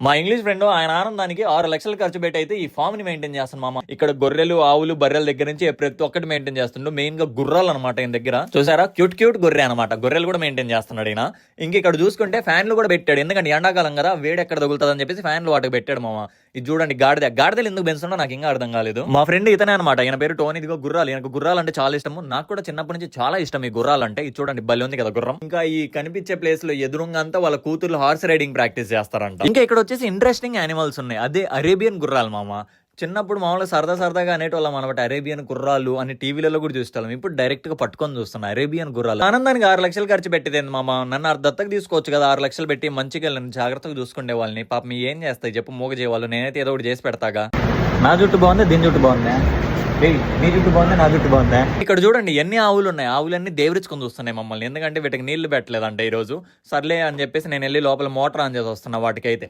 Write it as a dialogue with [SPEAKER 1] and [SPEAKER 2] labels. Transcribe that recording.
[SPEAKER 1] మా English friend ఆయన ఆనందానికి 6 లక్షలు ఖర్చు పెట్టి అయితే ఈ ఫామ్ ని మెయింటైన్ చేస్తాను మామ. ఇక్కడ గొర్రెలు, ఆవులు, బర్రెల దగ్గర నుంచి ప్రతి ఒక్కటి మెయింటైన్ చేస్తుండు. మెయిన్ గా గుర్రాలు అనమాట ఈయన దగ్గర. చూసారా, క్యూట్ క్యూట్ గొర్రె అనమాట. గొర్రెలు కూడా మెయింటైన్ చేస్తున్నాడు ఈయన. ఇంక ఇక్కడ చూసుకుంటే ఫ్యాన్లు కూడా పెట్టాడు. ఎందుకంటే ఎండాకాలం కదా, వేడి ఎక్కడ తగులుతుంది అని చెప్పేసి ఫ్యాన్లు వాటికి పెట్టాడు మామ. ఇది చూడండి, గాడిదలు ఎందుకు పెంచుతున్నా నాకు ఇంకా అర్థం కాలేదు. మా ఫ్రెండ్ ఇతనే అనమాట. ఈయన పేరు టోనీ. ఇదిగో గుర్రాలు. ఈయనకు గుర్రాలు అంటే చాలా ఇష్టము. నాకు కూడా చిన్నప్పటి నుంచి చాలా ఇష్టం ఈ గుర్రాలు అంటే. ఇది చూడండి, బలి ఉంది కదా గుర్రం. ఇంకా ఈ కనిపించే ప్లేస్ లో ఎదురుంగా అంతా వాళ్ళ కూతుర్లు హార్స్ రైడింగ్ ప్రాక్టీస్ చేస్తారంట. ఇంకా ఇక్కడ వచ్చేసి ఇంట్రెస్టింగ్ యానిమల్స్ ఉన్నాయి. అదే అరేబియన్ గుర్రాలు మామ. చిన్నప్పుడు మామూలుగా సరదాగా అనేటోళ్ళం అనమాట. అరేబియన్ గుర్రాలు అని టీవీలలో కూడా చూస్తాం. ఇప్పుడు డైరెక్ట్ గా పట్టుకొని చూస్తున్నాం అరేబియన్ గుర్రాలు. ఆనందానికి 6 లక్షలు ఖర్చు పెట్టేది మామ. నన్ను దత్తకు తీసుకోవచ్చు కదా, 6 లక్షలు పెట్టి మంచిగా జాగ్రత్తగా చూసుకునే వాళ్ళని. పాపం ఏం చేస్తాయి చెప్పు, మూగ చేయవాళ్ళు. నేనైతే ఏదో ఒకటి చేసి పెడతాగా. నా జుట్టు బాగుంది, దీని జుట్టు బాగుందా, నీ జుట్టు బాగుందా, నా జుట్టు బాగుందా. ఇక్కడ చూడండి ఎన్ని ఆవులు ఉన్నాయి. ఆవులన్నీ దేవరించుకొని చూస్తున్నాయి మమ్మల్ని. ఎందుకంటే వీటికి నీళ్లు పెట్టలేదంట ఈ రోజు. సర్లే అని చెప్పేసి నేను వెళ్ళి లోపల మోటార్ ఆన్ చేసి వస్తున్నా వాటికైతే.